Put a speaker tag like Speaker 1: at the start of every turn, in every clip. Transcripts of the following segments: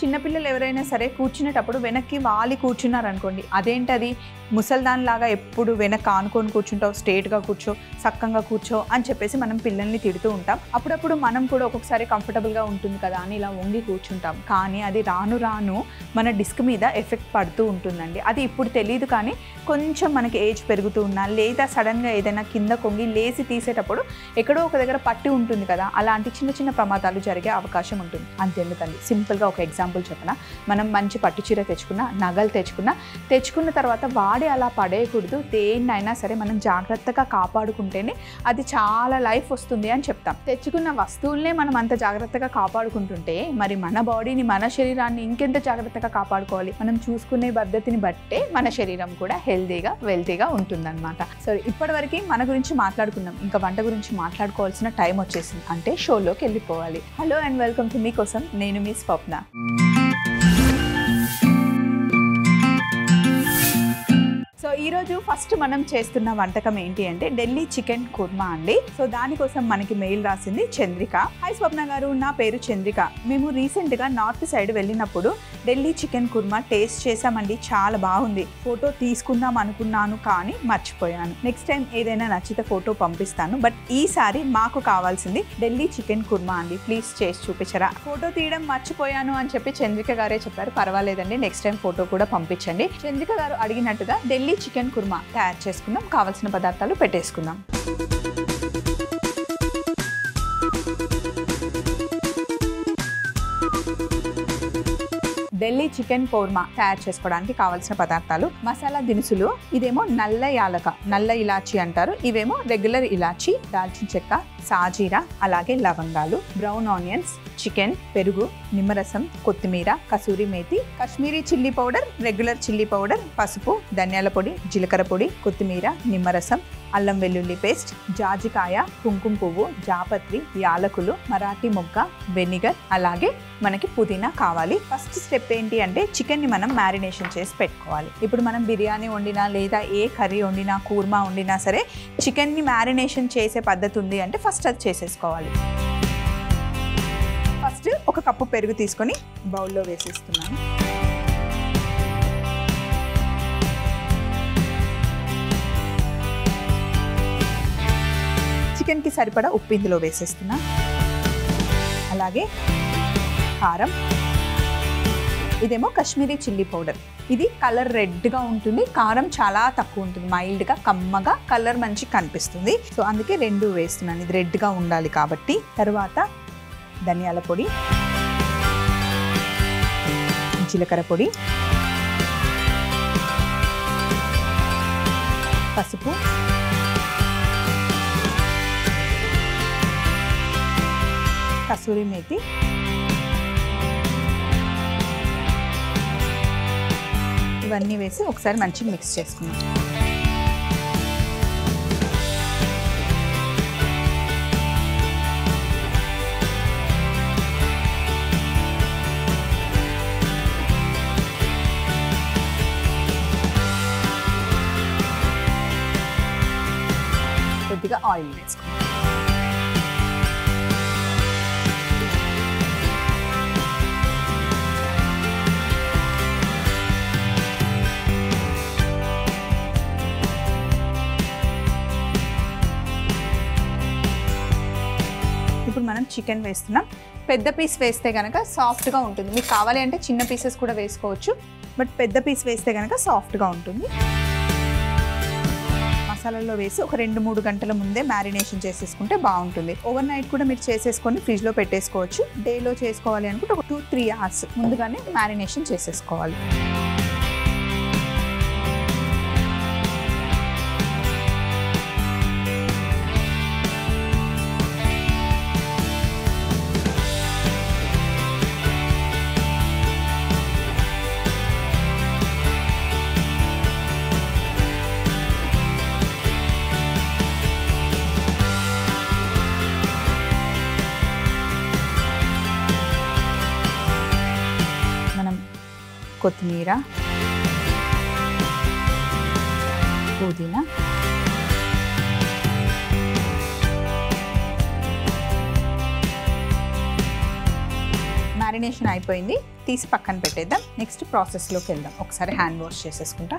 Speaker 1: చిన్నపిల్లలు ఎవరైనా సరే కూర్చునేటప్పుడు వెనక్కి వాలి కూర్చున్నారనుకోండి, అదేంటది ముసల్దాన్లాగా ఎప్పుడు వెనక్కి ఆనుకొని కూర్చుంటావు, స్ట్రేట్గా కూర్చో, సక్కంగా కూర్చో అని చెప్పేసి మనం పిల్లల్ని తిడుతూ ఉంటాం. అప్పుడప్పుడు మనం కూడా ఒక్కొక్కసారి కంఫర్టబుల్గా ఉంటుంది కదా అని ఇలా వంగి కూర్చుంటాం. కానీ అది రాను రాను మన డిస్క్ మీద ఎఫెక్ట్ పడుతూ ఉంటుందండి. అది ఇప్పుడు తెలియదు, కానీ కొంచెం మనకి ఏజ్ పెరుగుతూ ఉన్నా లేదా సడన్గా ఏదైనా కింద కొంగి లేసి తీసేటప్పుడు ఎక్కడో ఒక దగ్గర పట్టి ఉంటుంది కదా, అలాంటి చిన్న చిన్న ప్రమాదాలు జరిగే అవకాశం ఉంటుంది. అంతెందుకండి, సింపుల్గా ఒక ఎగ్జాంపుల్ చెప్పనా, మనం మంచి పట్టు చీర తెచ్చుకున్నా, నగలు తెచ్చుకున్న తర్వాత వాడి అలా పడేయకూడదు. దేన్నైనా సరే మనం జాగ్రత్తగా కాపాడుకుంటేనే అది చాలా లైఫ్ వస్తుంది అని చెప్తాం. తెచ్చుకున్న వస్తువులనే మనం అంత జాగ్రత్తగా కాపాడుకుంటుంటే మరి మన బాడీని, మన శరీరాన్ని ఇంకెంత జాగ్రత్తగా కాపాడుకోవాలి. మనం చూసుకునే పద్ధతిని బట్టే మన శరీరం కూడా హెల్తీగా వెల్తీగా ఉంటుందన్నమాట. సో ఇప్పటివరకు మన గురించి మాట్లాడుకున్నాం, ఇంకా వంట గురించి మాట్లాడుకోవాల్సిన టైం వచ్చేసింది. అంటే షోలోకి వెళ్ళిపోవాలి. హలో అండ్ వెల్కమ్ టు మీకోసం, నేను మీ స్వప్న. సో ఈరోజు ఫస్ట్ మనం చేస్తున్న వంటకం ఏంటి అంటే ఢిల్లీ చికెన్ కుర్మా అండి. సో దానికోసం మనకి మెయిల్ రాసింది చంద్రిక. హాయ్ స్వప్న గారు, నా పేరు చంద్రిక. మేము రీసెంట్గా నార్త్ సైడ్ వెళ్ళినప్పుడు ఢిల్లీ చికెన్ కుర్మా టేస్ట్ చేసామండి, చాలా బాగుంది. ఫోటో తీసుకుందాం అనుకున్నాను కానీ మర్చిపోయాను. నెక్స్ట్ టైం ఏదైనా నచ్చితే ఫోటో పంపిస్తాను. బట్ ఈసారి మాకు కావాల్సింది ఢిల్లీ చికెన్ కుర్మా అండి, ప్లీజ్ చేసి చూపించరా. ఫోటో తీయడం మర్చిపోయాను అని చెప్పి చంద్రిక గారే చెప్పారు. పర్వాలేదండి, నెక్స్ట్ టైం ఫోటో కూడా పంపించండి. చంద్రిక గారు అడిగినట్టుగా ఢిల్లీ చికెన్ కుర్మా తయారు చేసుకుందాం. కావాల్సిన పదార్థాలు పెట్టేసుకుందాం. ఢిల్లీ చికెన్ కుర్మా తయారు చేసుకోవడానికి కావాల్సిన పదార్థాలు: మసాలా దినుసులు, ఇదేమో నల్ల యాలక, నల్ల ఇలాచి అంటారు, ఇవేమో రెగ్యులర్ ఇలాచి, దాల్చిన చెక్క, సాజీరా, అలాగే లవంగాలు, బ్రౌన్ ఆనియన్స్, చికెన్, పెరుగు, నిమ్మరసం, కొత్తిమీర, kasuri methi, Kashmiri chilli powder, regular chilli powder, పసుపు, ధనియాల పొడి, జీలకర్ర పొడి, కొత్తిమీర, నిమ్మరసం, అల్లం వెల్లుల్లి పేస్ట్, జాజికాయ, కుంకుమ పువ్వు, జాపత్రి, యాలకులు, మరాఠీ మొగ్గ, వెనిగర్, అలాగే మనకి పుదీనా కావాలి. ఫస్ట్ స్టెప్ ఏంటి అంటే చికెన్ని మనం మ్యారినేషన్ చేసి పెట్టుకోవాలి. ఇప్పుడు మనం బిర్యానీ వండినా లేదా ఏ కర్రీ వండినా, కూర్మా వండినా సరే చికెన్ని మ్యారినేషన్ చేసే పద్ధతి ఉంది అంటే ఫస్ట్ అది చేసేసుకోవాలి. ఫస్ట్ ఒక కప్పు పెరుగు తీసుకొని బౌల్లో వేసేస్తున్నాను. చికెన్కి సరిపడా ఉప్పు ఇందులో వేసేస్తున్నా. అలాగే కారం, ఇదేమో కాశ్మీరీ చిల్లీ పౌడర్, ఇది కలర్ రెడ్గా ఉంటుంది, కారం చాలా తక్కువ ఉంటుంది, మైల్డ్గా కమ్మగా కలర్ మంచి కనిపిస్తుంది. సో అందుకే రెండు వేస్తున్నాను, ఇది రెడ్గా ఉండాలి కాబట్టి. తర్వాత ధనియాల పొడి, జీలకర్ర పొడి, పసుపు, కసూరి మేతి, ఇవన్నీ వేసి ఒకసారి మంచిగా మిక్స్ చేసుకున్నాం. కొద్దిగా ఆయిల్ వేసుకున్నాం. ఇప్పుడు మనం చికెన్ వేస్తున్నాం. పెద్ద పీస్ వేస్తే కనుక సాఫ్ట్గా ఉంటుంది, మీకు కావాలి అంటే చిన్న పీసెస్ కూడా వేసుకోవచ్చు, బట్ పెద్ద పీస్ వేస్తే కనుక సాఫ్ట్గా ఉంటుంది. మసాలాలో వేసి ఒక 2-3 గంటల ముందే మ్యారినేషన్ చేసేసుకుంటే బాగుంటుంది. ఓవర్ నైట్ కూడా మీరు చేసేసుకొని ఫ్రిడ్జ్లో పెట్టేసుకోవచ్చు. డేలో చేసుకోవాలి అనుకుంటే ఒక 2-3 అవర్స్ ముందుగానే మ్యారినేషన్ చేసేసుకోవాలి. కొత్తిమీర, పుదీనా, మ్యారినేషన్ అయిపోయింది, తీసి పక్కన పెట్టేద్దాం. నెక్స్ట్ ప్రాసెస్లోకి వెళ్దాం. ఒకసారి హ్యాండ్ వాష్ చేసేసుకుంటా.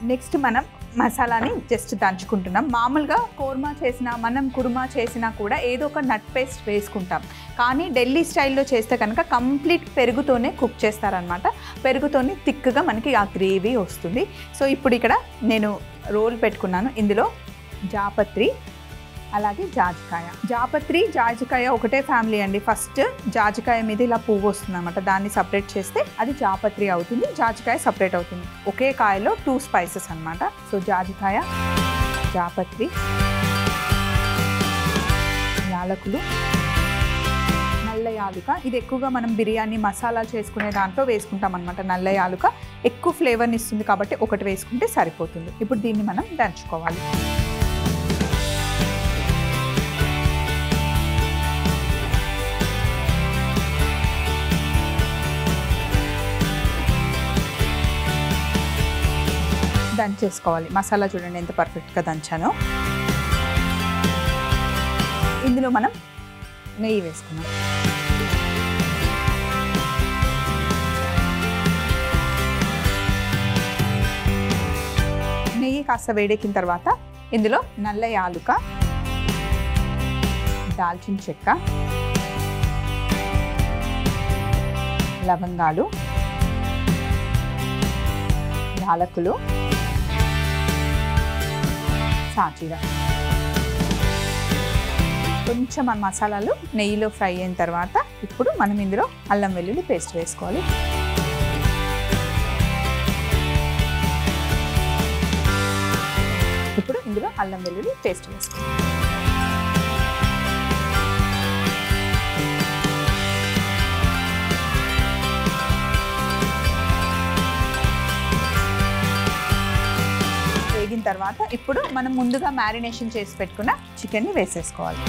Speaker 1: నెక్స్ట్ మనం మసాలాని జస్ట్ దంచుకుంటున్నాం. మామూలుగా కోర్మా చేసినా మనం కుర్మా చేసినా కూడా ఏదో ఒక నట్ పేస్ట్ వేసుకుంటాం. కానీ ఢిల్లీ స్టైల్లో చేస్తే కనుక కంప్లీట్ పెరుగుతోనే కుక్ చేస్తారనమాట. పెరుగుతోనే థిక్గా మనకి ఆ గ్రేవీ వస్తుంది. సో ఇప్పుడు ఇక్కడ నేను రోల్ పెట్టుకున్నాను. ఇందులో జాపత్రి, అలాగే జాజికాయ. జాపత్రి జాజికాయ ఒకటే ఫ్యామిలీ అండి. ఫస్ట్ జాజికాయ మీద ఇలా పువ్వు వస్తుంది అనమాట, దాన్ని సపరేట్ చేస్తే అది జాపత్రి అవుతుంది, జాజికాయ సపరేట్ అవుతుంది. ఒకే కాయలో 2 స్పైసెస్ అనమాట. సో జాజికాయ, జాపత్రి, యాలకులు, నల్ల యాలుక. ఇది ఎక్కువగా మనం బిర్యానీ మసాలా చేసుకునే దాంట్లో వేసుకుంటాం అనమాట. నల్ల యాలుక ఎక్కువ ఫ్లేవర్ని ఇస్తుంది కాబట్టి ఒకటి వేసుకుంటే సరిపోతుంది. ఇప్పుడు దీన్ని మనం దంచుకోవాలి. దంచేసుకోవాలి. మసాలా చూడండి ఎంత పర్ఫెక్ట్గా దంచానో. ఇందులో మనం నెయ్యి వేసుకున్నాం. నెయ్యి కాస్త వేడెక్కిన తర్వాత ఇందులో నల్ల యాలుక, దాల్చిన చెక్క, లవంగాలు, యాలకులు, సాజీర. కొంచెం మన మసాలాలు నెయ్యిలో ఫ్రై అయిన తర్వాత ఇప్పుడు మనం ఇందులో అల్లం వెల్లుల్లి పేస్ట్ వేసుకోవాలి. ఇప్పుడు ఇందులో అల్లం వెల్లుల్లి పేస్ట్ వేసుకోవాలి. వేగిన తర్వాత ఇప్పుడు మనం ముందుగా మ్యారినేషన్ చేసి పెట్టుకున్న చికెన్ని వేసేసుకోవాలి.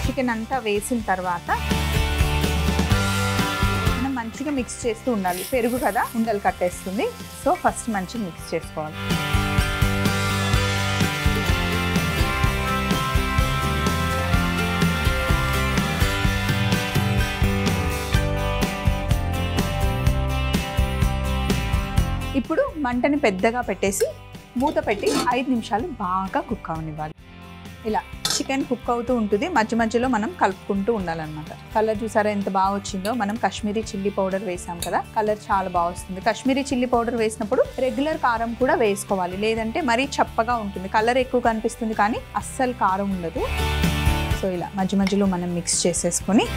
Speaker 1: చికెన్ అంతా వేసిన తర్వాత మనం మంచిగా మిక్స్ చేస్తూ ఉండాలి. పెరుగు కదా ఉండలు కట్టేస్తుంది. సో ఫస్ట్ మంచిగా మిక్స్ చేసుకోవాలి. ఇప్పుడు మంటని పెద్దగా పెట్టేసి మూత పెట్టి 5 నిమిషాలు బాగా కుక్ అవనివ్వాలి. ఇలా చికెన్ కుక్ అవుతూ ఉంటుంది. మధ్య మధ్యలో మనం కలుపుకుంటూ ఉండాలన్నమాట. కలర్ చూసారా ఎంత బాగా వచ్చిందో. మనం కాశ్మీరీ చిల్లీ పౌడర్ వేసాం కదా, కలర్ చాలా బాగా వస్తుంది. కాశ్మీరీ చిల్లీ పౌడర్ వేసినప్పుడు రెగ్యులర్ కారం కూడా వేసుకోవాలి, లేదంటే మరీ చప్పగా ఉంటుంది. కలర్ ఎక్కువ కనిపిస్తుంది కానీ అస్సలు కారం ఉండదు. సో ఇలా మధ్య మధ్యలో మనం మిక్స్ చేసేసుకొని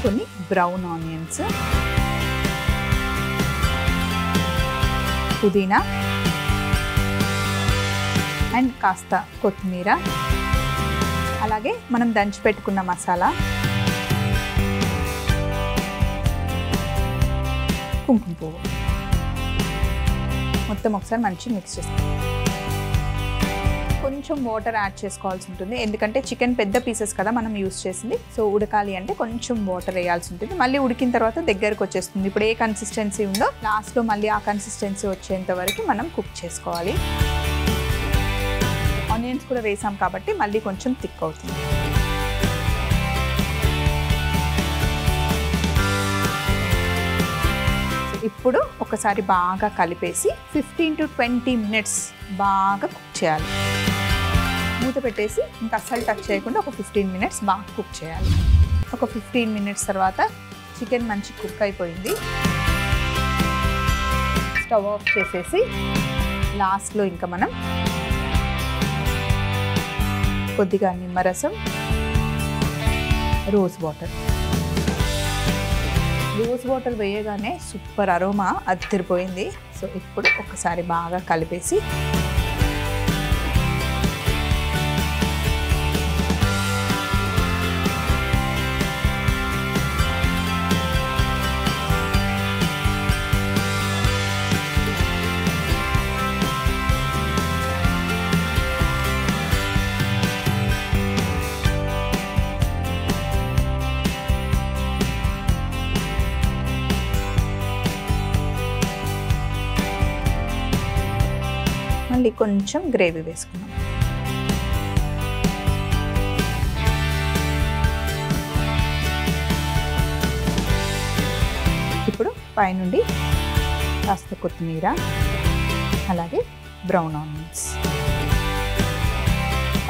Speaker 1: కొన్ని బ్రౌన్ ఆనియన్స్, పుదీనా అండ్ కాస్త కొత్తిమీర, అలాగే మనం దంచి పెట్టుకున్న మసాలా, కుంకుమ పువ్వు మొత్తం ఒకసారి మంచిగా మిక్స్ చేసుకోవాలి. కొంచెం వాటర్ యాడ్ చేసుకోవాల్సి ఉంటుంది, ఎందుకంటే చికెన్ పెద్ద పీసెస్ కదా మనం యూస్ చేసింది. సో ఉడకాలి అంటే కొంచెం వాటర్ వేయాల్సి ఉంటుంది. మళ్ళీ ఉడికిన తర్వాత దగ్గరకు వచ్చేస్తుంది. ఇప్పుడు ఏ కన్సిస్టెన్సీ ఉందో లాస్ట్లో మళ్ళీ ఆ కన్సిస్టెన్సీ వచ్చేంత వరకు మనం కుక్ చేసుకోవాలి. ఆనియన్స్ కూడా వేసాం కాబట్టి మళ్ళీ కొంచెం థిక్ అవుతుంది. ఇప్పుడు ఒకసారి బాగా కలిపేసి 15 to 20 minutes బాగా కుక్ చేయాలి. మూత పెట్టేసి ఇంకా అస్సలు టచ్ చేయకుండా ఒక 15 minutes బాగా కుక్ చేయాలి. ఒక 15 minutes తర్వాత చికెన్ మంచి కుక్ అయిపోయింది. స్టవ్ ఆఫ్ చేసేసి లాస్ట్లో ఇంకా మనం కొద్దిగా నిమ్మరసం, రోజ్ వాటర్ వేయగానే సూపర్ అరోమా అదిరిపోయింది. సో ఇప్పుడు ఒకసారి బాగా కలిపేసి మళ్ళీ కొంచెం గ్రేవీ వేసుకున్నాం. ఇప్పుడు పైనుండి కాస్త కొత్తిమీర, అలాగే బ్రౌన్ ఆనియన్స్.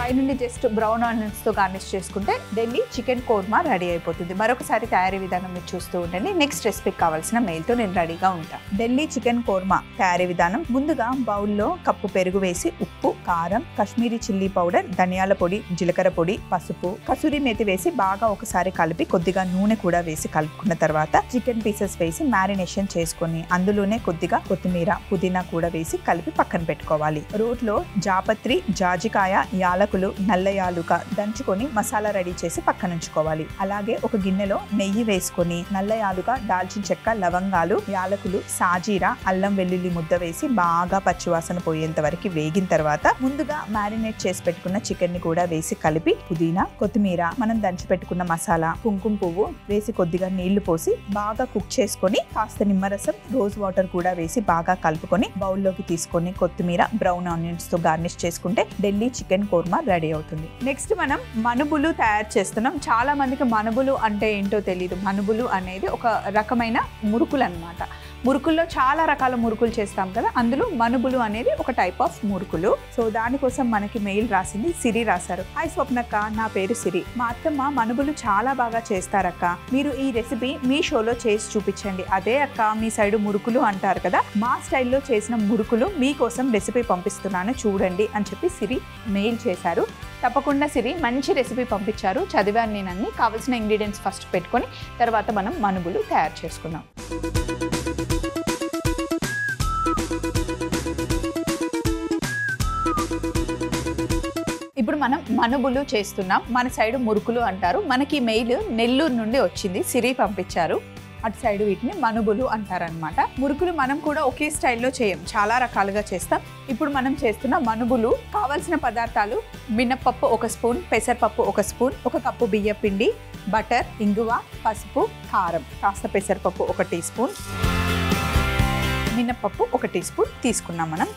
Speaker 1: పైనుండి జస్ట్ బ్రౌన్ ఆనియన్స్తో గార్నిష్ చేసుకుంటే ఢిల్లీ చికెన్ కోర్మా రెడీ అయిపోతుంది. మరొకసారి తయారీ విధానం మీరు చూస్తూ ఉండండి. నెక్స్ట్ రెసిపీకి కావాల్సిన మెయిల్తో నేను రెడీగా ఉంటాను. ఢిల్లీ చికెన్ కోర్మా తయారీ విధానం: ముందుగా బౌల్లో కప్పు పెరుగు వేసి ఉప్పు, కారం, కాశ్మీరీ చిల్లీ పౌడర్, ధనియాల పొడి, జీలకర్ర పొడి, పసుపు, కసూరి మేతి వేసి బాగా ఒకసారి కలిపి కొద్దిగా నూనె కూడా వేసి కలుపుకున్న తర్వాత చికెన్ పీసెస్ వేసి మ్యారినేషన్ చేసుకొని అందులోనే కొద్దిగా కొత్తిమీర, పుదీనా కూడా వేసి కలిపి పక్కన పెట్టుకోవాలి. రోట్లో జాపత్రి, జాజికాయ, యాలకులు, నల్ల యాలుక దంచుకొని మసాలా రెడీ చేసి పక్కన ఉంచుకోవాలి. అలాగే ఒక గిన్నెలో నెయ్యి వేసుకొని నల్ల యాలుక, దాల్చిన చెక్క, లవంగాలు, యాలకులు, సాజీరా, అల్లం వెల్లుల్లి ముద్ద వేసి బాగా పచ్చివాసన పోయేంత వరకు వేగిన తర్వాత ముందుగా మ్యారినేట్ చేసి పెట్టుకున్న చికెన్ ని కూడా వేసి కలిపి పుదీనా, కొత్తిమీర, మనం దంచి పెట్టుకున్న మసాలా, కుంకుమ పువ్వు వేసి కొద్దిగా నీళ్లు పోసి బాగా కుక్ చేసుకొని కాస్త నిమ్మరసం, రోజ్ వాటర్ కూడా వేసి బాగా కలుపుకొని బౌల్లోకి తీసుకొని కొత్తిమీర, బ్రౌన్ ఆనియన్స్ తో గార్నిష్ చేసుకుంటే ఢిల్లీ చికెన్ కోర్మా రెడీ అవుతుంది. నెక్స్ట్ మనం మనుబులు తయారు చేస్తున్నాం. చాలా మందికి మనుబులు అంటే ఏంటో తెలియదు. మనుబులు అనేది ఒక రకమైన మురుకులు అన్నమాట. మురుకుల్లో చాలా రకాల మురుకులు చేస్తాం కదా, అందులో మనుబులు అనేది ఒక టైప్ ఆఫ్ మురుకులు. సో దానికోసం మనకి మెయిల్ రాసింది సిరి రాశారు. హాయ్ స్వప్నక్క, నా పేరు సిరి. మా అత్తమ్మ మనుబులు చాలా బాగా చేస్తారక్క. మీరు ఈ రెసిపీ మీ షోలో చేసి చూపించండి. అదే అక్క, మీ సైడ్ మురుకులు అంటారు కదా, మా స్టైల్లో చేసిన మురుకులు మీకోసం రెసిపీ పంపిస్తున్నాను చూడండి అని చెప్పి సిరి మెయిల్ చేశారు. తప్పకుండా సిరి, మంచి రెసిపీ పంపించారు. చదివాను నేను అన్ని. కావాల్సిన ఇంగ్రీడియంట్స్ ఫస్ట్ పెట్టుకొని తర్వాత మనం మనుబులు తయారు చేసుకుందాం. ఇప్పుడు మనం మనుబులు చేస్తున్నాం. మన సైడ్ మురుకులు అంటారు. మనకి మెయిల్ నెల్లూరు నుండి వచ్చింది, సిరి పంపించారు. అటు సైడ్ వీటిని మనుబులు అంటారనమాట. మురుకులు మనం కూడా ఒకే స్టైల్లో చేయం, చాలా రకాలుగా చేస్తాం. ఇప్పుడు మనం చేస్తున్న మనుబులు కావాల్సిన పదార్థాలు: మినప్పప్పు 1 స్పూన్, పెసరపప్పు 1 స్పూన్, 1 కప్పు బియ్య పిండి, బటర్, ఇంగువ, పసుపు, కారం, కాస్త పెసరపప్పు 1 టీ స్పూన్, మినప్పప్పు 1 టీ స్పూన్ తీసుకున్నాం మనం.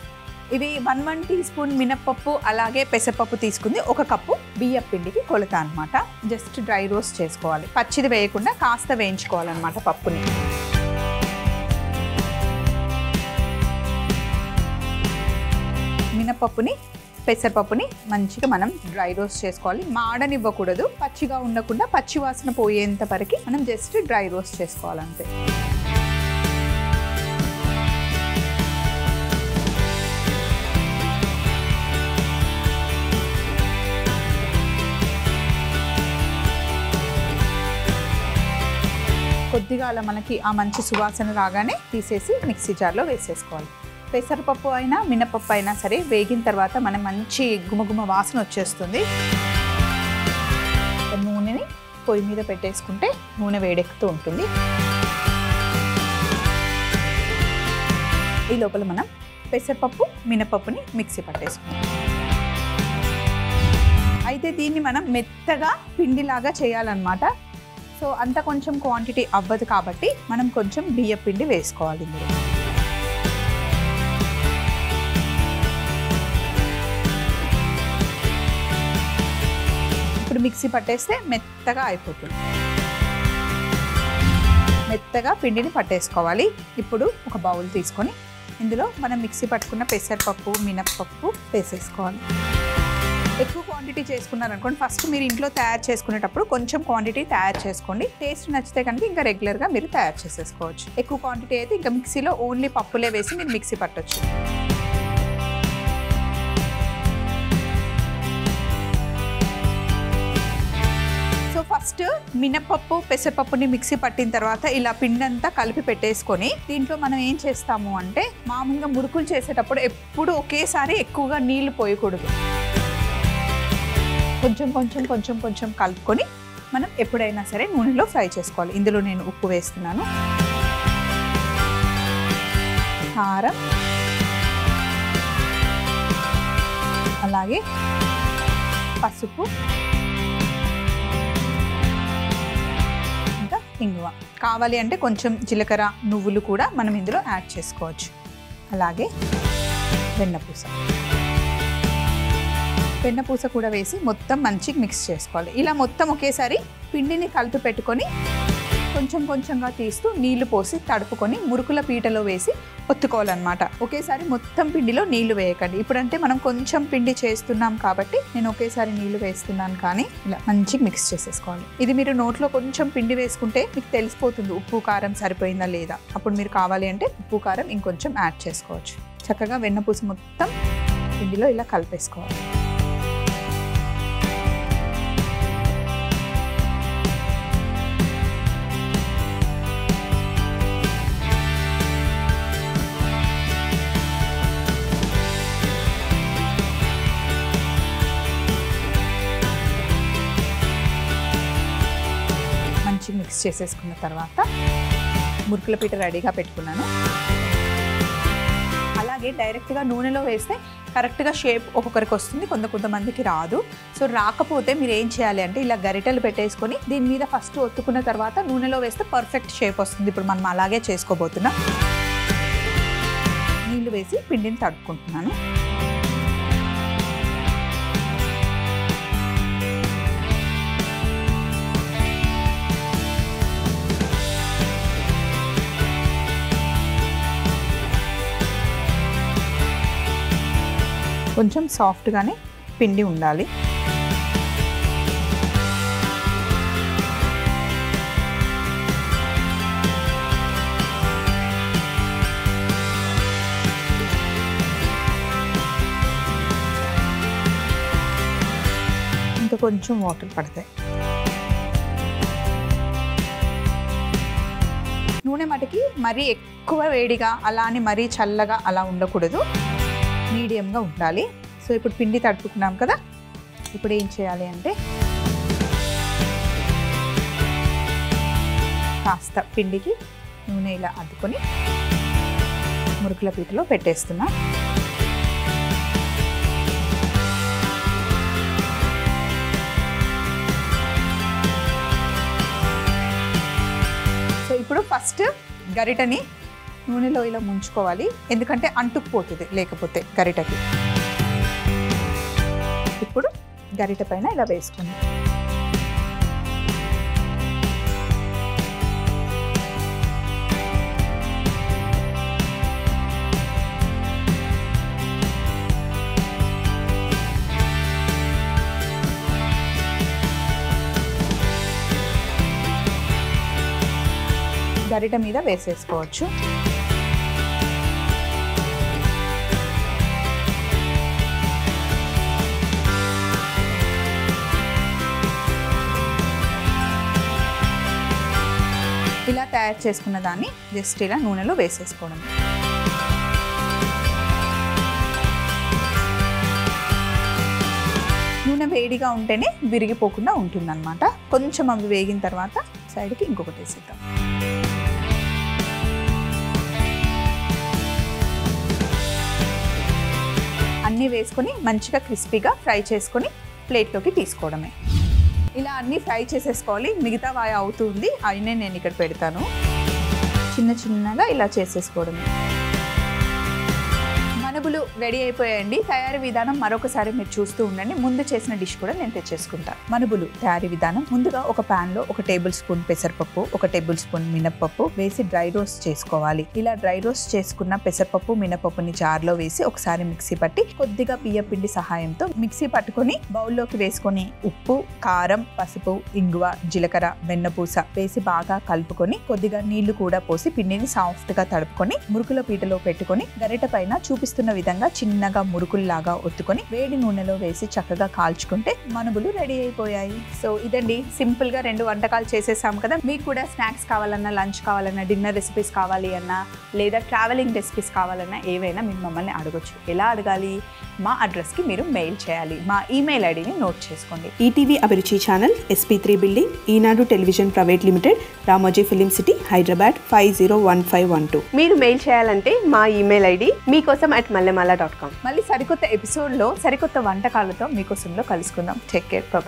Speaker 1: ఇవి 1 టీ స్పూన్ మినప్పప్పు అలాగే పెసరపప్పు తీసుకుంది 1 కప్పు బియ్య పిండికి కొలత అనమాట. జస్ట్ డ్రై రోస్ట్ చేసుకోవాలి, పచ్చిది వేయకుండా కాస్త వేయించుకోవాలన్నమాట పప్పుని. మినప్పప్పుని, పెసరపప్పుని మంచిగా మనం డ్రై రోస్ట్ చేసుకోవాలి. మాడనివ్వకూడదు, పచ్చిగా ఉండకుండా పచ్చి వాసన పోయేంత వరకు మనం జస్ట్ డ్రై రోస్ట్ చేసుకోవాలంతే. కొద్దిగా అలా మనకి ఆ మంచి సువాసన రాగానే తీసేసి మిక్సీ జార్లో వేసేసుకోవాలి. పెసరపప్పు అయినా మినపప్పు అయినా సరే వేగిన తర్వాత మనం మంచి గుమగుమ వాసన వచ్చేస్తుంది. నూనెని పొయ్యి మీద పెట్టేసుకుంటే నూనె వేడెక్కుతూ ఉంటుంది. ఈ లోపల మనం పెసరపప్పు, మినపప్పుని మిక్సీ పట్టేసుకుంటాం. అయితే దీన్ని మనం మెత్తగా పిండిలాగా చేయాలన్నమాట. సో అంత కొంచెం క్వాంటిటీ అవ్వదు కాబట్టి మనం కొంచెం బియ్య పిండి వేసుకోవాలి ఇందులో. ఇప్పుడు మిక్సీ పట్టేస్తే మెత్తగా అయిపోతుంది. మెత్తగా పిండిని పట్టేసుకోవాలి. ఇప్పుడు ఒక బౌల్ తీసుకొని ఇందులో మనం మిక్సీ పట్టుకున్న పెసరపప్పు, మినప్పప్పు వేసేసుకోవాలి. ఎక్కువ క్వాంటిటీ చేసుకున్నారనుకోండి, ఫస్ట్ మీరు ఇంట్లో తయారు చేసుకునేటప్పుడు కొంచెం క్వాంటిటీ తయారు చేసుకోండి. టేస్ట్ నచ్చితే కనుక ఇంకా రెగ్యులర్గా మీరు తయారు చేసేసుకోవచ్చు. ఎక్కువ క్వాంటిటీ అయితే ఇంకా మిక్సీలో ఓన్లీ పప్పులే వేసి మీరు మిక్సీ పట్టొచ్చు. సో ఫస్ట్ మినపప్పు, పెసరపప్పుని మిక్సీ పట్టిన తర్వాత ఇలా పిండి అంతా కలిపి పెట్టేసుకొని దీంట్లో మనం ఏం చేస్తాము అంటే, మామూలుగా మురుకులు చేసేటప్పుడు ఎప్పుడు ఒకేసారి ఎక్కువగా నీళ్లు పోయకూడదు. కొంచెం కొంచెం కొంచెం కొంచెం కలుపుకొని మనం ఎప్పుడైనా సరే నూనెలో ఫ్రై చేసుకోవాలి. ఇందులో నేను ఉప్పు వేస్తున్నాను, కారం, అలాగే పసుపు, ఇంకా ఇంగువ. కావాలి అంటే కొంచెం జీలకర్ర, నువ్వులు కూడా మనం ఇందులో యాడ్ చేసుకోవచ్చు. అలాగే వెన్నపూస కూడా వేసి మొత్తం మంచిగా మిక్స్ చేసుకోవాలి. ఇలా మొత్తం ఒకేసారి పిండిని కలిపి పెట్టుకొని కొంచెం కొంచెంగా తీస్తూ నీళ్లు పోసి తడుపుకొని మురుకుల పీటలో వేసి ఒత్తుకోవాలన్నమాట. ఒకేసారి మొత్తం పిండిలో నీళ్లు వేయకండి. ఇప్పుడంటే మనం కొంచెం పిండి చేస్తున్నాం కాబట్టి నేను ఒకేసారి నీళ్లు వేస్తున్నాను, కానీ ఇలా మంచిగా మిక్స్ చేసేసుకోవాలి. ఇది మీరు నోట్లో కొంచెం పిండి వేసుకుంటే మీకు తెలిసిపోతుంది ఉప్పు కారం సరిపోయిందా లేదా. అప్పుడు మీరు కావాలి అంటే ఉప్పు కారం ఇంకొంచెం యాడ్ చేసుకోవచ్చు. చక్కగా వెన్నపూస మొత్తం పిండిలో ఇలా కలిపేసుకోవాలి. మిక్స్ చేసేసుకున్న తర్వాత మురుకుల పీట రెడీగా పెట్టుకున్నాను. అలాగే డైరెక్ట్గా నూనెలో వేస్తే కరెక్ట్గా షేప్ ఒక్కొక్కరికి వస్తుంది, కొంతమందికి రాదు. సో రాకపోతే మీరు ఏం చేయాలి అంటే ఇలా గరిటెలు పెట్టేసుకొని దీని మీద ఫస్ట్ ఒత్తుకున్న తర్వాత నూనెలో వేస్తే పర్ఫెక్ట్ షేప్ వస్తుంది. ఇప్పుడు మనం అలాగే చేసుకోబోతున్నాం. నీళ్ళు వేసి పిండిని తడుపుకుంటున్నాను. కొంచెం సాఫ్ట్గానే పిండి ఉండాలి. ఇంకా కొంచెం వాటర్ పడతాయి. నూనె మటుకి మరీ ఎక్కువ వేడిగా అలా అని మరీ చల్లగా అలా ఉండకూడదు, మీడియంగా ఉండాలి. సో ఇప్పుడు పిండి తడుపుకున్నాం కదా, ఇప్పుడు ఏం చేయాలి అంటే కాస్త పిండికి నూనె ఇలా అద్దుకొని మురుకుల పీటలో పెట్టేస్తున్నా. సో ఇప్పుడు ఫస్ట్ గరిటని నూనెలో ఇలా ముంచుకోవాలి, ఎందుకంటే అంటుకుపోతుంది లేకపోతే గరిటకి. ఇప్పుడు గరిట పైన ఇలా వేసుకోండి. గరిట మీద వేసేసుకోవచ్చు. ఇలా తయారు చేసుకున్న దాన్ని జస్ట్ ఇలా నూనెలో వేసేసుకోవడం. నూనె వేడిగా ఉంటేనే విరిగిపోకుండా ఉంటుందన్నమాట. కొంచెం అవి వేగిన తర్వాత సైడ్కి ఇంకొకటి వేసేద్దాం. అన్నీ వేసుకొని మంచిగా క్రిస్పీగా ఫ్రై చేసుకొని ప్లేట్లోకి తీసుకోవడమే. ఇలా అన్నీ ఫ్రై చేసేసుకోవాలి. మిగతా వాయి అవుతుంది, అయినే నేను ఇక్కడ పెడతాను. చిన్న చిన్నగా ఇలా చేసేసుకోవడమే. మనుబులు రెడీ అయిపోయాయండి. తయారీ విధానం మరొకసారి మీరు చూస్తూ ఉండండి. ముందు చేసిన డిష్ కూడా నేను తెచ్చేసుకుంటాను. మనుబులు తయారీ విధానం: ముందుగా ఒక ప్యాన్లో 1 టేబుల్ స్పూన్ పెసరపప్పు, 1 టేబుల్ స్పూన్ మినప్పప్పు వేసి డ్రై రోస్ట్ చేసుకోవాలి. ఇలా డ్రై రోస్ట్ చేసుకున్న పెసరపప్పు మినపప్పుని జార్లో వేసి ఒకసారి మిక్సీ పట్టి కొద్దిగా బియ్య పిండి సహాయంతో మిక్సీ పట్టుకొని బౌల్లోకి వేసుకొని ఉప్పు, కారం, పసుపు, ఇంగువ, జీలకర్ర, వెన్నపూస వేసి బాగా కలుపుకొని కొద్దిగా నీళ్లు కూడా పోసి పిండిని సాఫ్ట్ గా తడుపుకొని మురుకుల పీటలో పెట్టుకొని గరిట పైన చూపిస్తున్న విధంగా చిన్నగా మురుకుల్లాగా ఒత్తుకొని వేడి నూనెలో వేసి చక్కగా కాల్చుకుంటే మనుబులు రెడీ అయిపోయాయి. సో ఇదండి, సింపుల్ గా 2 వంటకాలు చేసేసాం కదా. మీకు కూడా స్నాక్స్ కావాలన్నా, లంచ్ కావాలన్నా, డిన్నర్ రెసిపీస్ కావాలి అన్నా, లేదా ట్రావెలింగ్ రెసిపీస్ కావాలన్నా ఏవైనా మీరు మమ్మల్ని అడగొచ్చు. ఎలా అడగాలి? మా అడ్రస్కి మీరు మెయిల్ చేయాలి. మా ఈమెయిల్ ఐడిని నోట్ చేసుకోండి.
Speaker 2: ETV Abhiruchi channel, SP3 building, Eenadu television private limited, Ramoji film city, Hyderabad 501512.
Speaker 3: మీరు మెయిల్ చేయాలంటే మా ఈమెయిల్ ఐడి meekosam@mallamala.com.
Speaker 1: మళ్ళీ సరికొత్త ఎపిసోడ్లో సరికొత్త వంటకాలతో మీకోసంలో కలుసుకుందాం. Take care, by.